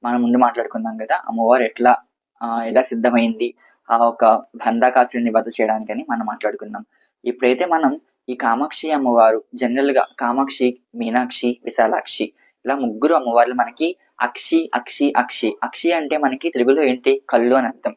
మనం ముందు మాట్లాడుకున్నాం కదా, అమ్మవారు ఎలా సిద్ధమైంది ఆ ఒక బంధాకాసురుడిని వధ చేయడానికని మనం మాట్లాడుకున్నాం. ఇప్పుడైతే మనం ఈ కామాక్షి అమ్మవారు జనరల్‌గా కామాక్షి, మీనాక్షి, విశాలాక్షి ఇలా ముగ్గురు అమ్మవార్లు మనకి అక్షి, అక్షి, అక్షి. అక్షి అంటే మనకి తెలుగులో ఏంటి? కళ్ళు అని అర్థం.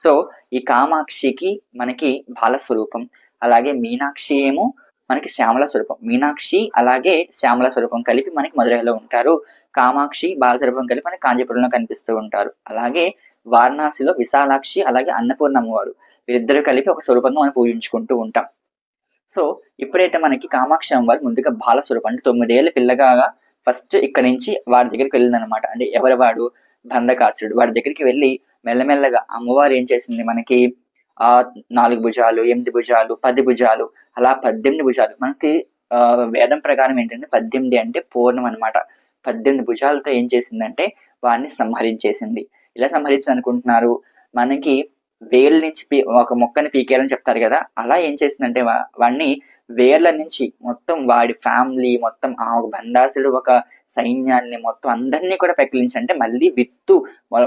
సో, ఈ కామాక్షికి మనకి బాల స్వరూపం. అలాగే మీనాక్షి ఏమో మనకి శ్యామల స్వరూపం. మీనాక్షి అలాగే శ్యామల స్వరూపం కలిపి మనకి మధురైలో ఉంటారు. కామాక్షి, బాలస్వరూపం కలిపి మనకి కాంచీపురంలో కనిపిస్తూ ఉంటారు. అలాగే వారణాసిలో విశాలాక్షి అలాగే అన్నపూర్ణ అమ్మవారు. వీరిద్దరూ కలిపి ఒక స్వరూపంగా మనం పూజించుకుంటూ ఉంటాం. సో, ఇప్పుడైతే మనకి కామాక్షి అమ్మవారు ముందుగా బాల స్వరూపం అంటే 9 ఏళ్ల పిల్లగా ఫస్ట్ ఇక్కడి నుంచి వాడి దగ్గరికి వెళ్ళిందనమాట. అంటే ఎవరు వాడు? బంధకాసురుడు. వాడి దగ్గరికి వెళ్ళి మెల్లమెల్లగా అమ్మవారు ఏం చేసింది మనకి 4 భుజాలు, 8 భుజాలు, 10 భుజాలు అలా 18 భుజాలు. మనకి వేదం ప్రకారం ఏంటంటే 18 అంటే పూర్ణం అనమాట. 18 భుజాలతో ఏం చేసిందంటే వాడిని సంహరించేసింది. ఎలా సంహరించిందనుకుంటున్నారు? మనకి వేళ్ళ నుంచి ఒక మొక్కని పీకేయాలని చెప్తారు కదా! అలా ఏం చేసిందంటే వాడిని వేర్ల నుంచి మొత్తం వాడి ఫ్యామిలీ మొత్తం ఆ ఒక బందాసుడు ఒక సైన్యాన్ని మొత్తం అందరినీ కూడా పెకిలించి అంటే మళ్ళీ విత్తు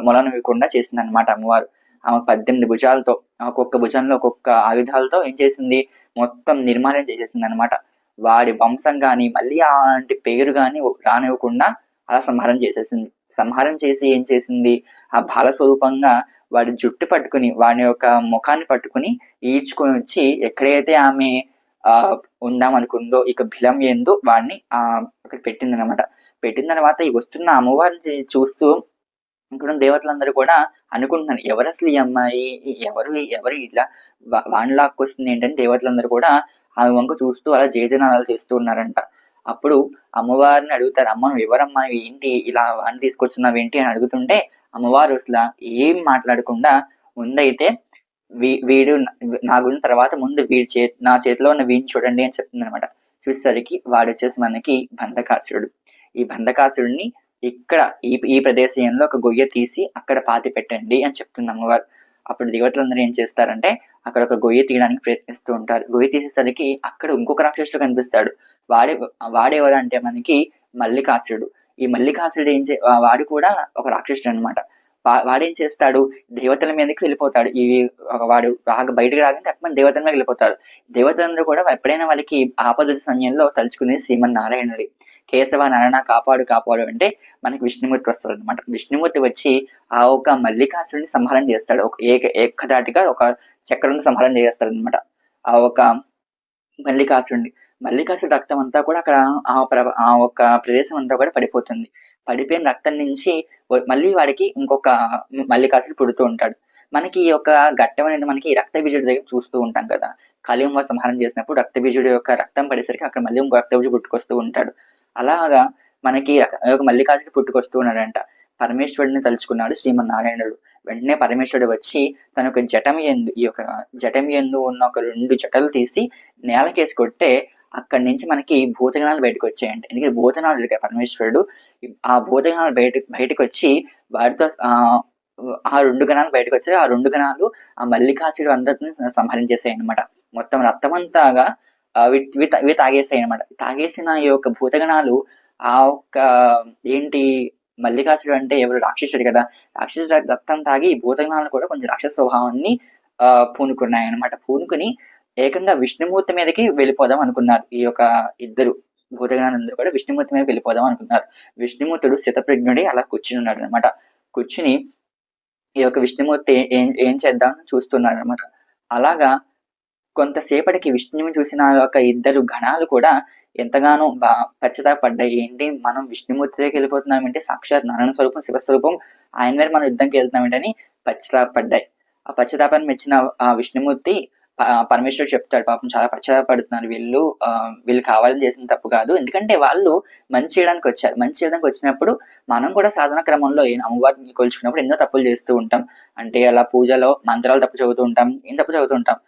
మొలనివ్వకుండా చేసిందనమాట అమ్మవారు. ఆమెకు 18 భుజాలతో ఒక్కొక్క భుజంలో ఒక్కొక్క ఆయుధాలతో ఏం చేసింది మొత్తం నిర్మాల్యం చేసేసిందనమాట. వాడి వంశం గాని మళ్ళీ అలాంటి పేరు గాని రానివ్వకుండా అలా సంహారం చేసేసింది. సంహారం చేసి ఏం చేసింది ఆ బాల స్వరూపంగా వాడి జుట్టు పట్టుకుని వాడి యొక్క ముఖాన్ని పట్టుకుని ఈడ్చుకొని వచ్చి ఎక్కడైతే ఆమె ఉందామనుకుందో ఇక బిలం యందు వాడిని అక్కడ పెట్టిందనమాట. పెట్టిన తర్వాత ఈ వస్తున్న అమ్మవారిని చూస్తూ ఇక్కడున్న దేవతలందరూ కూడా అనుకుంటున్నారు. ఎవరసలు ఈ అమ్మాయి? ఎవరు ఇట్లా వాడిని లాక్కొస్తుంది ఏంటని దేవతలందరూ కూడా ఆమె వంక చూస్తూ అలా జయజనాలు చేస్తూ ఉన్నారంట. అప్పుడు అమ్మవారిని అడుగుతారు. అమ్మ నువ్వెవరమ్మా? ఏంటి ఇలా వాడిని తీసుకొచ్చున్నావేంటి? అని అడుగుతుంటే అమ్మవారు అసల ఏం మాట్లాడకుండా ముందైతే వీడు నా గురించి తర్వాత ముందు నా చేతిలో ఉన్న వీడిని చూడండి అని చెప్తుందనమాట. చూసేసరికి వాడొచ్చేసి మనకి బంధకాసురుడు. ఈ బంధకాసురుడిని ఇక్కడ ఈ ప్రదేశంలో ఒక గొయ్య తీసి అక్కడ పాతి పెట్టండి అని చెప్తుంది అమ్మవారు. అప్పుడు దేవతలందరూ ఏం చేస్తారంటే అక్కడ ఒక గొయ్య తీయడానికి ప్రయత్నిస్తూ ఉంటారు. గొయ్య తీసేసరికి అక్కడ ఇంకొక రాక్షసుడు కనిపిస్తాడు. వాడెవరంటే మనకి మల్లికాసురుడు. ఈ మల్లికాసురుడు వాడు కూడా ఒక రాక్షసుడు అనమాట. వాడేం చేస్తాడు దేవతల మీదకి వెళ్ళిపోతాడు. వాడు బయటకు రాగానే తక్కువ దేవతల మీద వెళ్ళిపోతారు. దేవతలందరూ కూడా ఎప్పుడైనా వాళ్ళకి ఆపద సమయంలో తలుచుకునేది శ్రీమన్నారాయణుడి. కేశవ నారాయణ కాపాడు కాపాడు అంటే మనకి విష్ణుమూర్తి వస్తాడు అనమాట. విష్ణుమూర్తి వచ్చి ఆ ఒక మల్లికాసురుడిని సంహారం చేస్తాడు. ఒక ఏకధాటిగా ఒక చక్రంతో సంహారం చేస్తాడు అనమాట. ఆ ఒక మల్లికాసురుడిని. మల్లికాసురుడి రక్తం అంతా కూడా అక్కడ ఆ ఒక ప్రదేశం అంతా కూడా పడిపోతుంది. పడిపోయిన రక్తం నుంచి మళ్ళీ వాడికి ఇంకొక మల్లికాసురుడు పుడుతూ ఉంటాడు. మనకి ఈ యొక్క ఘట్టం అనేది మనకి రక్తబీజుడి దగ్గర చూస్తూ ఉంటాం కదా! కలియుగ సంహారం చేసినప్పుడు రక్తబీజుడి యొక్క రక్తం పడేసరికి అక్కడ మళ్ళీ ఇంకో రక్తబీజుడు పుట్టుకొస్తూ ఉంటాడు. అలాగా మనకి ఒక మల్లికాసురుడు పుట్టుకొస్తూ ఉన్నాడంట. పరమేశ్వరుడిని తలుచుకున్నాడు శ్రీమన్నారాయణుడు. వెంటనే పరమేశ్వరుడు వచ్చి తన యొక్క జటం యందు ఉన్న ఒక 2 జటలు తీసి నేలకేసి కొడితే అక్కడి నుంచి మనకి భూతగణాలు బయటకొచ్చాయంట. ఎందుకంటే భూతగణాలు పరమేశ్వరుడు ఆ భూతగణాలు బయటకొచ్చి వాటితో ఆ 2 గణాలు బయటకొచ్చాయి. ఆ 2 గణాలు ఆ మల్లికాసురుడు అందరిని సంహరించేసాయన్నమాట. మొత్తం రక్తమంతాగా ఇవి తాగేసాయన్నమాట. తాగేసిన ఈ యొక్క భూతగణాలు ఆ ఒక్క ఏంటి మల్లికాసురుడు అంటే ఎవరు? రాక్షసుడు కదా! రాక్షసుడు రక్తం తాగి ఈ భూతగణాలు కూడా కొంచెం రాక్షస స్వభావాన్ని పూనుకున్నాయన్నమాట. పూనుకొని ఏకంగా విష్ణుమూర్తి మీదకి వెళ్ళిపోదాం అనుకున్నారు. ఈ యొక్క ఇద్దరు భూతగణాలందరూ కూడా విష్ణుమూర్తి మీదకి వెళ్ళిపోదాం అనుకున్నారు. విష్ణుమూర్తుడు స్థితప్రజ్ఞుడై అలా కూర్చునున్నాడన్నమాట. కూర్చుని ఈ యొక్క విష్ణుమూర్తి ఏం చేద్దామని చూస్తున్నాడన్నమాట. అలాగా కొంతసేపటికి విష్ణువుని చూసిన ఆ యొక్క ఇద్దరు గణాలు కూడా ఎంతగానో పశ్చాత్తాపపడ్డాయి. ఏంటి మనం విష్ణుమూర్తి దగ్గరికెళ్ళిపోతున్నామేంటి? సాక్షాత్ నారాయణ స్వరూపం, శివస్వరూపం ఆయన మీద మనం యుద్ధంకి వెళ్తున్నామేంటని పశ్చాత్తాపపడ్డాయి. ఆ పశ్చాత్తాపాన్ని మెచ్చిన ఆ విష్ణుమూర్తి పరమేశ్వరుడు చెప్తాడు. పాపం చాలా పశ్చాత్తాపపడుతున్నారు వీళ్ళు. వీళ్ళు కావాలని చేసిన తప్పు కాదు. ఎందుకంటే వాళ్ళు మంచి చేయడానికి వచ్చారు. మంచి చేయడానికి వచ్చినప్పుడు మనం కూడా సాధన క్రమంలో అమ్మవారిని కొలుచుకున్నప్పుడు ఎన్నో తప్పులు చేస్తూ ఉంటాం. అంటే అలా పూజలో మంత్రాలు తప్పు చదువుతూ ఉంటాం. ఏం తప్పు చదువుతూ ఉంటాం.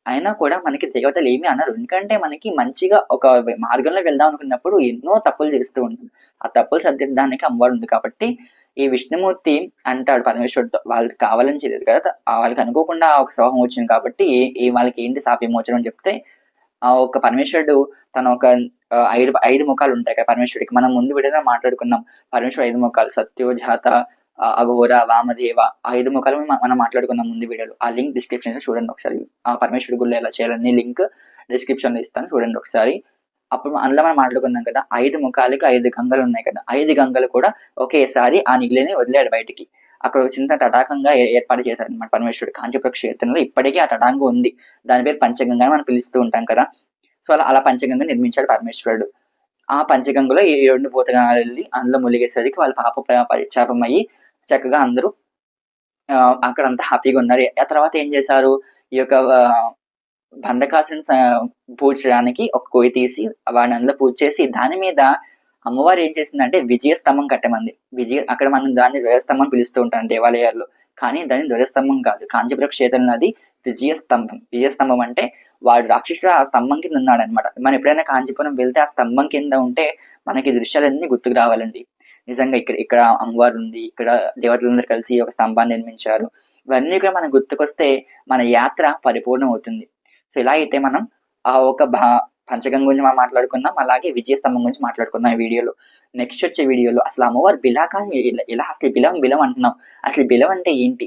అయినా కూడా మనకి దేవతలు ఏమి అనరు. ఎందుకంటే మనకి మంచిగా ఒక మార్గంలో వెళ్దాం అనుకున్నప్పుడు ఎన్నో తప్పులు చేస్తూ ఉంటాం. ఆ తప్పులు సరిదిద్దడానికి అమ్మవారు ఉంది కాబట్టి ఈ విష్ణుమూర్తి అంటాడు పరమేశ్వరుడితో వాళ్ళకి కావాలని చేయలేదు కదా! వాళ్ళకి అనుకోకుండా ఒక శోభం వచ్చింది కాబట్టి వాళ్ళకి ఏంటి శాప విమోచనం అని చెప్తే ఆ ఒక పరమేశ్వరుడు తన ఒక 5 ముఖాలు ఉంటాయి కదా పరమేశ్వరుడికి. మనం ముందు వీడియోలో మాట్లాడుకున్నాం. పరమేశ్వరుడు 5 ముఖాలు సత్యోజాత, అఘోర, వామదేవ 5 ముఖాలు మనం మాట్లాడుకున్నాం ముందు వీడియోలో. ఆ లింక్ డిస్క్రిప్షన్‌లో చూడండి ఒకసారి. ఆ పరమేశ్వరుడి గుడిలో ఎలా చేయాలని లింక్ డిస్క్రిప్షన్‌లో ఇస్తాను చూడండి ఒకసారి. అప్పుడు అందులో మనం మాట్లాడుకున్నాం కదా! 5 ముఖాలకి 5 గంగలున్నాయి కదా! 5 గంగలు కూడా ఒకేసారి ఆ నీళ్ళని వదిలాడు బయటికి. అక్కడ ఒక చిన్న తటాకంగా ఏర్పాటు చేశారనమాట పరమేశ్వరుడు. కాంచీపురం క్షేత్రంలో ఇప్పటికీ ఆ తటాకం ఉంది. దాని పేరు పంచగంగ అని మనం పిలుస్తూ ఉంటాం కదా! సో, అలా పంచగంగ నిర్మించాడు పరమేశ్వరుడు. ఆ పంచగంగలో ఈ 2 భూతగణాలెళ్లి అందులో ములిగేసరికి వాళ్ళ పాప పరితాపమయ్యి చక్కగా అందరూ అక్కడంతా హ్యాపీగున్నారు. ఆ తర్వాత ఏం చేశారు? ఈ యొక్క బంధకాసురుడిని పూజ చేయడానికి ఒక కొయ్య తీసి వాడిని అందులో పూజ చేసి దాని మీద అమ్మవారు ఏం చేసిందంటే విజయ స్తంభం కట్టమంది. అక్కడ మనం దాన్ని ధ్వజస్తంభం అని పిలుస్తూ ఉంటాం దేవాలయాల్లో. కానీ దాన్ని ధ్వజస్తంభం కాదు. కాంచీపురం క్షేత్రంలో అది విజయస్తంభం. విజయస్తంభం అంటే వాడు రాక్షసుడు ఆ స్తంభం కింద ఉన్నాడనమాట. మనం ఎప్పుడైనా కాంచీపురం వెళ్తే ఆ స్తంభం కింద ఉంటే మనకి దృశ్యాలన్నీ గుర్తుకు రావాలండి. నిజంగా ఇక్కడ అమ్మవారు ఉంది. ఇక్కడ దేవతలందరూ కలిసి ఒక స్తంభాన్ని నిర్మించారు. ఇవన్నీ కూడా మనకు గుర్తుకొస్తే మన యాత్ర పరిపూర్ణం అవుతుంది. సో, ఇలా అయితే మనం ఆ ఒక పంచగంగ గురించి మనం మాట్లాడుకున్నాం. అలాగే విజయ స్తంభం గురించి మాట్లాడుకుందాం ఈ వీడియోలో. నెక్స్ట్ వచ్చే వీడియోలో అసలు అమ్మవారు బిలాకాని ఇలా అసలు బిలం అంటున్నాం. అసలు బిలం అంటే ఏంటి?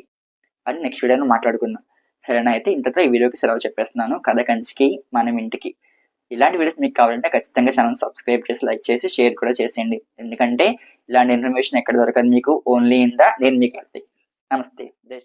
అని నెక్స్ట్ వీడియోలో మాట్లాడుకుందాం. సరేనా? అయితే ఇంతతో ఈ వీడియోకి సెలవు చెప్పేస్తున్నాను. కథ కంచికి మనం ఇంటికి. ఇలాంటి వీడియోస్ మీకు కావాలంటే ఖచ్చితంగా ఛానెల్ సబ్స్క్రైబ్ చేసి, లైక్ చేసి, షేర్ కూడా చేసేయండి. ఎందుకంటే ఇలాంటి ఇన్ఫర్మేషన్ ఎక్కడ దొరకదు మీకు. ఓన్లీ ఇన్ ద నేను మీ కార్తీక్. నమస్తే. జై